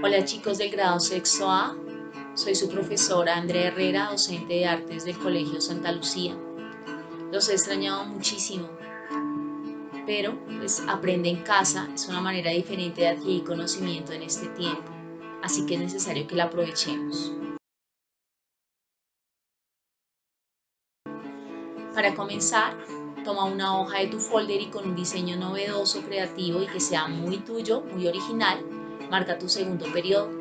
Hola chicos del grado sexto A, soy su profesora Andrea Herrera, docente de artes del Colegio Santa Lucía. Los he extrañado muchísimo, pero pues aprende en casa, es una manera diferente de adquirir conocimiento en este tiempo, así que es necesario que la aprovechemos. Para comenzar, toma una hoja de tu folder y con un diseño novedoso, creativo y que sea muy tuyo, muy original, marca tu segundo periodo.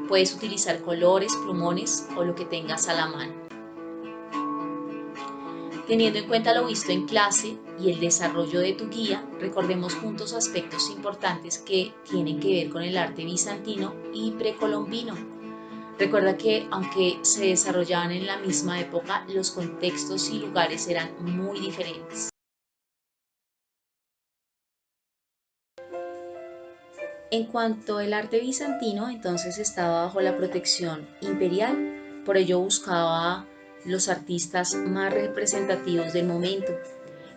Puedes utilizar colores, plumones o lo que tengas a la mano. Teniendo en cuenta lo visto en clase y el desarrollo de tu guía, recordemos juntos aspectos importantes que tienen que ver con el arte bizantino y precolombino. Recuerda que aunque se desarrollaban en la misma época, los contextos y lugares eran muy diferentes. En cuanto al arte bizantino, entonces estaba bajo la protección imperial, por ello buscaba los artistas más representativos del momento.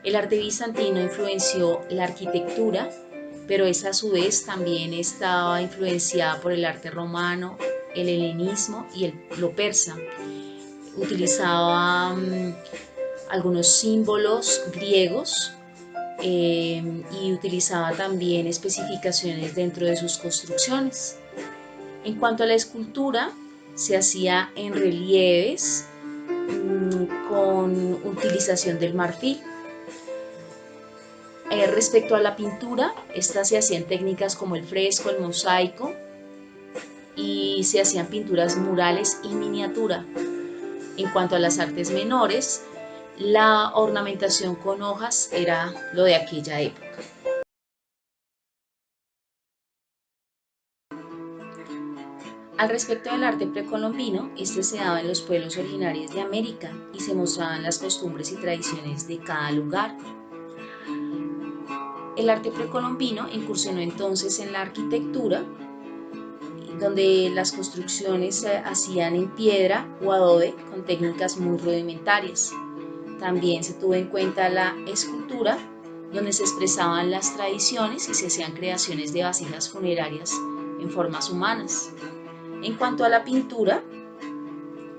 El arte bizantino influenció la arquitectura, pero esa a su vez también estaba influenciada por el arte romano, el helenismo y lo persa. Utilizaba algunos símbolos griegos y utilizaba también especificaciones dentro de sus construcciones. En cuanto a la escultura, se hacía en relieves con utilización del marfil. Respecto a la pintura, esta se hacía en técnicas como el fresco, el mosaico y se hacían pinturas murales y miniatura. En cuanto a las artes menores, la ornamentación con hojas era lo de aquella época. Al respecto del arte precolombino, este se daba en los pueblos originarios de América y se mostraban las costumbres y tradiciones de cada lugar. El arte precolombino incursionó entonces en la arquitectura, donde las construcciones se hacían en piedra o adobe con técnicas muy rudimentarias. También se tuvo en cuenta la escultura, donde se expresaban las tradiciones y se hacían creaciones de vasijas funerarias en formas humanas. En cuanto a la pintura,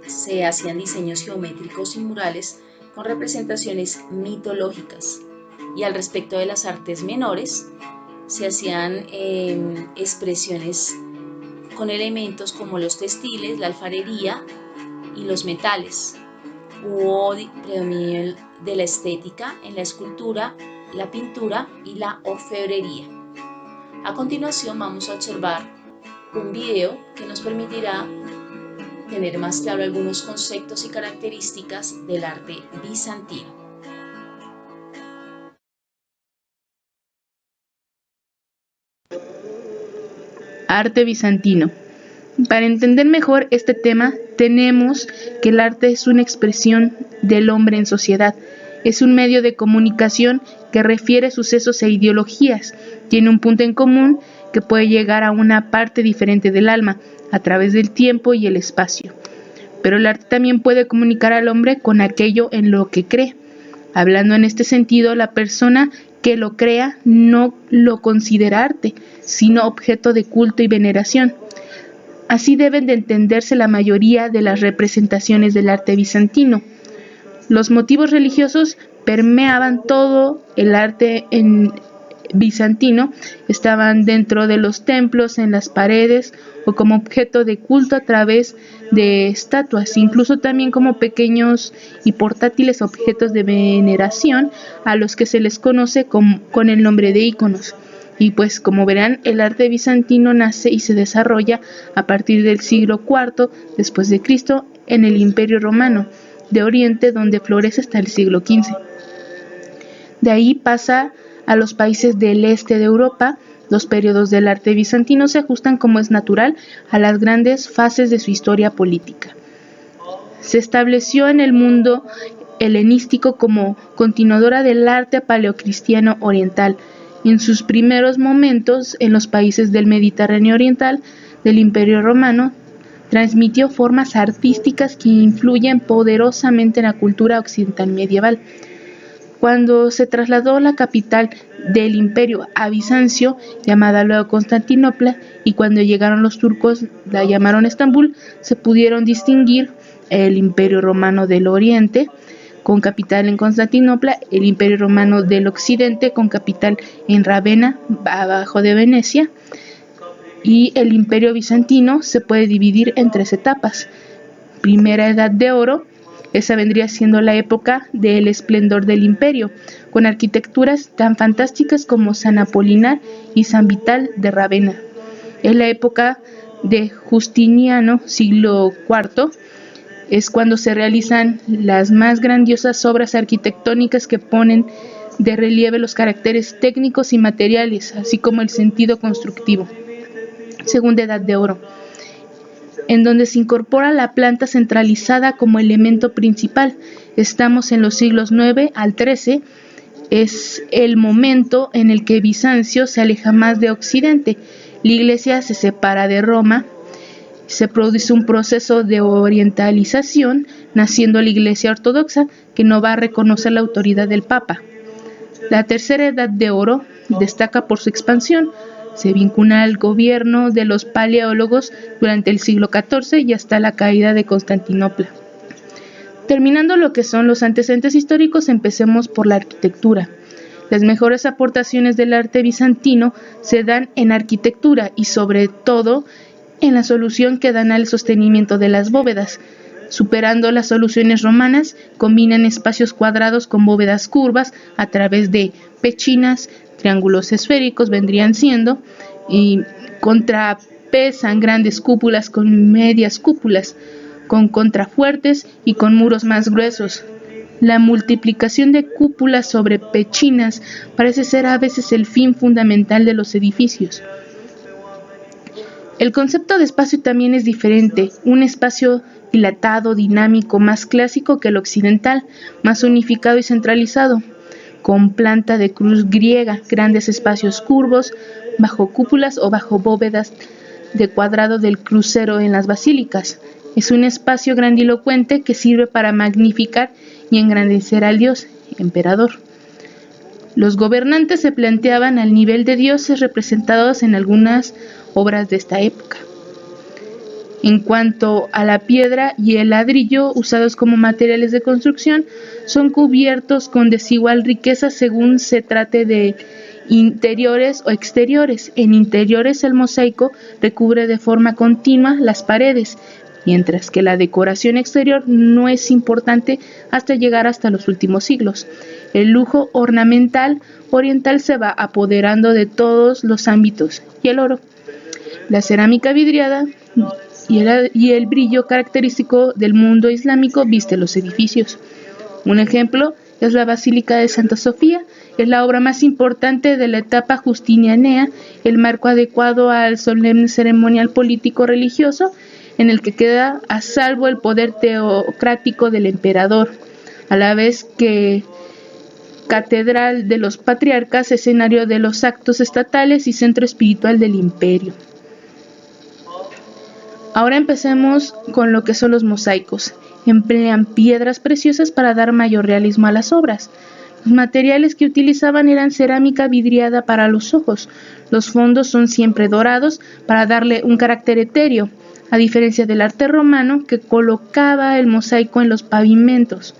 se hacían diseños geométricos y murales con representaciones mitológicas. Y al respecto de las artes menores, se hacían expresiones con elementos como los textiles, la alfarería y los metales. Hubo predominio de la estética en la escultura, la pintura y la orfebrería. A continuación vamos a observar un video que nos permitirá tener más claro algunos conceptos y características del arte bizantino. Arte bizantino. Para entender mejor este tema, tenemos que el arte es una expresión del hombre en sociedad. Es un medio de comunicación que refiere sucesos e ideologías. Tiene un punto en común que puede llegar a una parte diferente del alma, a través del tiempo y el espacio. Pero el arte también puede comunicar al hombre con aquello en lo que cree. Hablando en este sentido, la persona que lo crea no lo considera arte, sino objeto de culto y veneración. Así deben de entenderse la mayoría de las representaciones del arte bizantino. Los motivos religiosos permeaban todo el arte bizantino, estaban dentro de los templos, en las paredes o como objeto de culto a través de estatuas, incluso también como pequeños y portátiles objetos de veneración a los que se les conoce con el nombre de íconos. Y pues como verán, el arte bizantino nace y se desarrolla a partir del siglo IV después de Cristo en el Imperio Romano de Oriente, donde florece hasta el siglo XV. De ahí pasa a los países del este de Europa. Los periodos del arte bizantino se ajustan, como es natural, a las grandes fases de su historia política. Se estableció en el mundo helenístico como continuadora del arte paleocristiano oriental. En sus primeros momentos, en los países del Mediterráneo oriental del Imperio Romano, transmitió formas artísticas que influyen poderosamente en la cultura occidental medieval. Cuando se trasladó la capital del imperio a Bizancio, llamada luego Constantinopla, y cuando llegaron los turcos, la llamaron Estambul, se pudieron distinguir el imperio romano del oriente, con capital en Constantinopla, el imperio romano del occidente, con capital en Rávena, abajo de Venecia, y el imperio bizantino se puede dividir en 3 etapas. Primera edad de oro, esa vendría siendo la época del esplendor del imperio, con arquitecturas tan fantásticas como San Apolinar y San Vital de Rávena. Es la época de Justiniano, siglo IV, es cuando se realizan las más grandiosas obras arquitectónicas que ponen de relieve los caracteres técnicos y materiales, así como el sentido constructivo. Segunda edad de oro, en donde se incorpora la planta centralizada como elemento principal. Estamos en los siglos IX al XIII, es el momento en el que Bizancio se aleja más de Occidente. La Iglesia se separa de Roma, se produce un proceso de orientalización, naciendo la Iglesia ortodoxa, que no va a reconocer la autoridad del Papa. La tercera edad de oro destaca por su expansión. Se vincula al gobierno de los paleólogos durante el siglo XIV y hasta la caída de Constantinopla. Terminando lo que son los antecedentes históricos, empecemos por la arquitectura. Las mejores aportaciones del arte bizantino se dan en arquitectura y sobre todo en la solución que dan al sostenimiento de las bóvedas. Superando las soluciones romanas, combinan espacios cuadrados con bóvedas curvas a través de pechinas, triángulos esféricos vendrían siendo, y contrapesan grandes cúpulas con medias cúpulas, con contrafuertes y con muros más gruesos. La multiplicación de cúpulas sobre pechinas parece ser a veces el fin fundamental de los edificios. El concepto de espacio también es diferente, un espacio dilatado, dinámico, más clásico que el occidental, más unificado y centralizado, con planta de cruz griega, grandes espacios curvos, bajo cúpulas o bajo bóvedas de cuadrado del crucero en las basílicas. Es un espacio grandilocuente que sirve para magnificar y engrandecer al dios, emperador. Los gobernantes se planteaban al nivel de dioses representados en algunas obras de esta época. En cuanto a la piedra y el ladrillo usados como materiales de construcción, son cubiertos con desigual riqueza según se trate de interiores o exteriores. En interiores el mosaico recubre de forma continua las paredes, mientras que la decoración exterior no es importante hasta llegar hasta los últimos siglos. El lujo ornamental oriental se va apoderando de todos los ámbitos, y el oro, la cerámica vidriada y el brillo característico del mundo islámico viste los edificios. Un ejemplo es la Basílica de Santa Sofía, es la obra más importante de la etapa justinianea, el marco adecuado al solemne ceremonial político-religioso en el que queda a salvo el poder teocrático del emperador, a la vez que catedral de los patriarcas, escenario de los actos estatales y centro espiritual del imperio. Ahora empecemos con lo que son los mosaicos. Emplean piedras preciosas para dar mayor realismo a las obras. Los materiales que utilizaban eran cerámica vidriada para los ojos. Los fondos son siempre dorados para darle un carácter etéreo, a diferencia del arte romano que colocaba el mosaico en los pavimentos.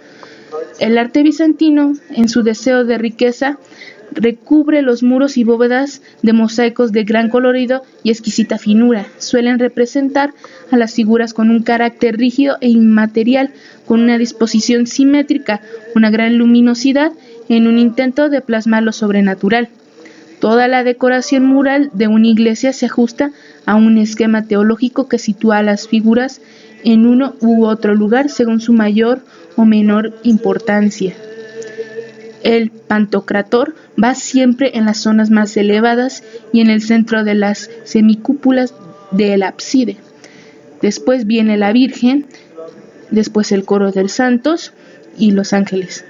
El arte bizantino, en su deseo de riqueza, recubre los muros y bóvedas de mosaicos de gran colorido y exquisita finura. Suelen representar a las figuras con un carácter rígido e inmaterial, con una disposición simétrica, una gran luminosidad, en un intento de plasmar lo sobrenatural. Toda la decoración mural de una iglesia se ajusta a un esquema teológico que sitúa a las figuras en uno u otro lugar según su mayor o menor importancia. El pantocrator va siempre en las zonas más elevadas y en el centro de las semicúpulas del ábside. Después viene la Virgen, después el coro de santos y los ángeles.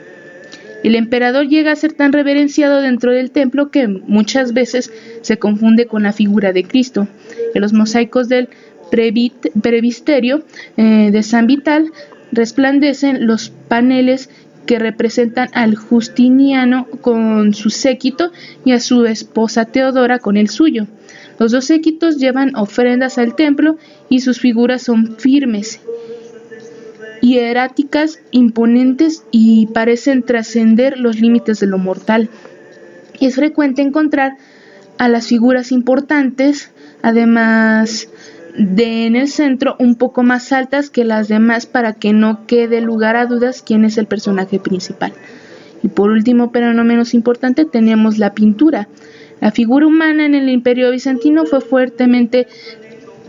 El emperador llega a ser tan reverenciado dentro del templo que muchas veces se confunde con la figura de Cristo. En los mosaicos del presbiterio de San Vital resplandecen los paneles que representan al Justiniano con su séquito y a su esposa Teodora con el suyo. Los dos séquitos llevan ofrendas al templo y sus figuras son firmes, hieráticas, imponentes y parecen trascender los límites de lo mortal. Es frecuente encontrar a las figuras importantes, además de en el centro, un poco más altas que las demás para que no quede lugar a dudas quién es el personaje principal. Y por último, pero no menos importante, tenemos la pintura. La figura humana en el Imperio Bizantino fue fuertemente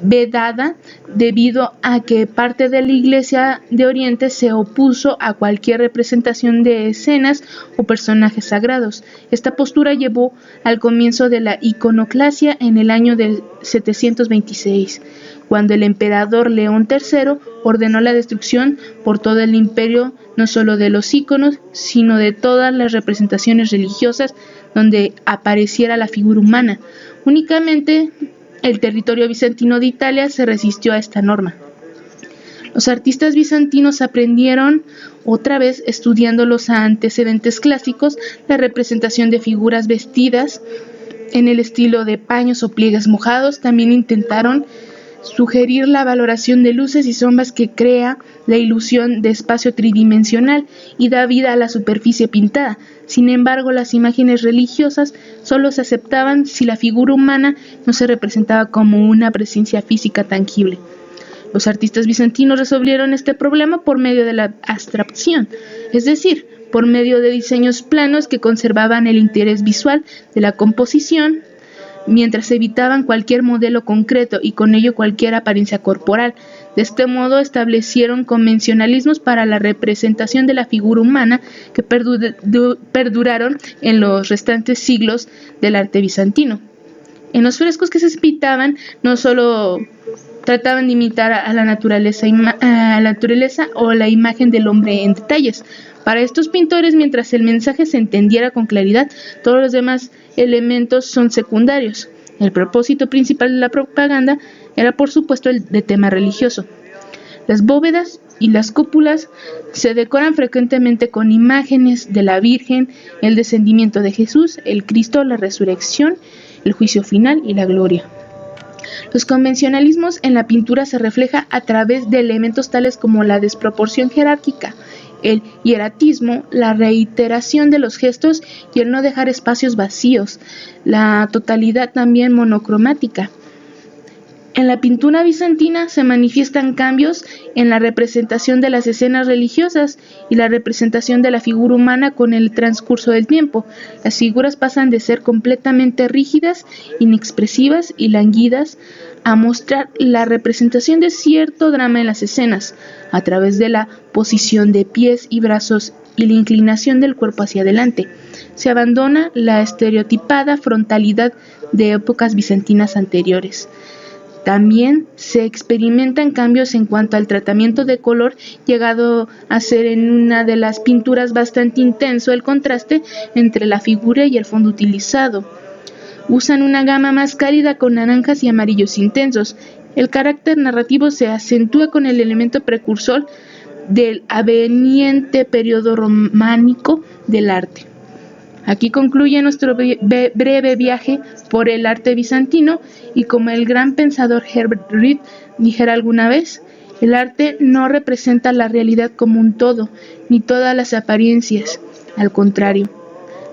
vedada debido a que parte de la Iglesia de Oriente se opuso a cualquier representación de escenas o personajes sagrados. Esta postura llevó al comienzo de la iconoclasia en el año del 726, cuando el emperador León III ordenó la destrucción por todo el imperio no solo de los íconos, sino de todas las representaciones religiosas donde apareciera la figura humana. Únicamente el territorio bizantino de Italia se resistió a esta norma. Los artistas bizantinos aprendieron, otra vez estudiando los antecedentes clásicos, la representación de figuras vestidas en el estilo de paños o pliegues mojados. También intentaron sugerir la valoración de luces y sombras que crea la ilusión de espacio tridimensional y da vida a la superficie pintada. Sin embargo, las imágenes religiosas solo se aceptaban si la figura humana no se representaba como una presencia física tangible. Los artistas bizantinos resolvieron este problema por medio de la abstracción, es decir, por medio de diseños planos que conservaban el interés visual de la composición, mientras evitaban cualquier modelo concreto y con ello cualquier apariencia corporal. De este modo establecieron convencionalismos para la representación de la figura humana que perduraron en los restantes siglos del arte bizantino. En los frescos que se pintaban no solo trataban de imitar a la naturaleza o la imagen del hombre en detalles. Para estos pintores, mientras el mensaje se entendiera con claridad, todos los demás elementos son secundarios. El propósito principal de la propaganda era, por supuesto, el de tema religioso. Las bóvedas y las cúpulas se decoran frecuentemente con imágenes de la Virgen, el descendimiento de Jesús, el Cristo, la resurrección, el juicio final y la gloria. Los convencionalismos en la pintura se refleja a través de elementos tales como la desproporción jerárquica, el hieratismo, la reiteración de los gestos y el no dejar espacios vacíos, la totalidad también monocromática. En la pintura bizantina se manifiestan cambios en la representación de las escenas religiosas y la representación de la figura humana con el transcurso del tiempo. Las figuras pasan de ser completamente rígidas, inexpresivas y languidas a mostrar la representación de cierto drama en las escenas, a través de la posición de pies y brazos y la inclinación del cuerpo hacia adelante. Se abandona la estereotipada frontalidad de épocas bizantinas anteriores. También se experimentan cambios en cuanto al tratamiento de color, llegado a ser en una de las pinturas bastante intenso el contraste entre la figura y el fondo utilizado. Usan una gama más cálida con naranjas y amarillos intensos. El carácter narrativo se acentúa con el elemento precursor del aveniente periodo románico del arte. Aquí concluye nuestro breve viaje por el arte bizantino y como el gran pensador Herbert Reed dijera alguna vez, el arte no representa la realidad como un todo, ni todas las apariencias. Al contrario,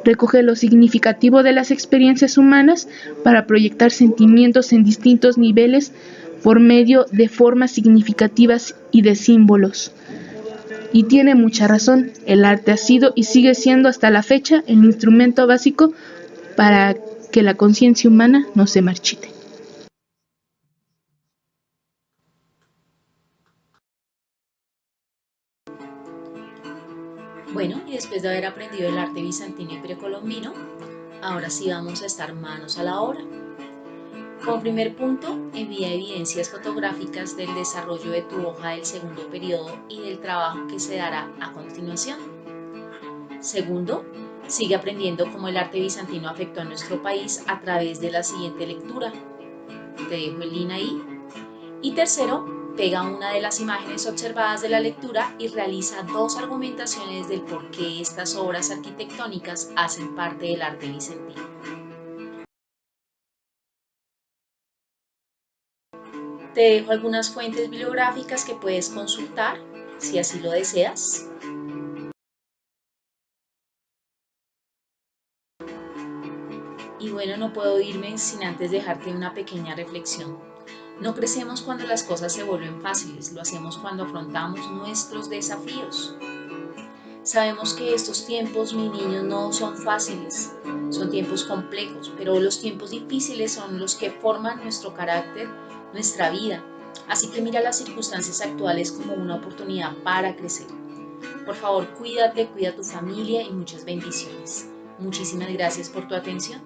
recoge lo significativo de las experiencias humanas para proyectar sentimientos en distintos niveles por medio de formas significativas y de símbolos. Y tiene mucha razón, el arte ha sido y sigue siendo hasta la fecha el instrumento básico para que la conciencia humana no se marchite. Bueno, y después de haber aprendido el arte bizantino y precolombino, ahora sí vamos a estar manos a la obra. Como primer punto, envía evidencias fotográficas del desarrollo de tu hoja del segundo periodo y del trabajo que se dará a continuación. Segundo, sigue aprendiendo cómo el arte bizantino afectó a nuestro país a través de la siguiente lectura. Te dejo el link ahí. Y tercero, Pega una de las imágenes observadas de la lectura y realiza dos argumentaciones del por qué estas obras arquitectónicas hacen parte del arte bizantino. Te dejo algunas fuentes bibliográficas que puedes consultar si así lo deseas. Y bueno, no puedo irme sin antes dejarte una pequeña reflexión. No crecemos cuando las cosas se vuelven fáciles, lo hacemos cuando afrontamos nuestros desafíos. Sabemos que estos tiempos, mis niños, no son fáciles, son tiempos complejos, pero los tiempos difíciles son los que forman nuestro carácter, nuestra vida. Así que mira las circunstancias actuales como una oportunidad para crecer. Por favor, cuídate, cuida a tu familia y muchas bendiciones. Muchísimas gracias por tu atención.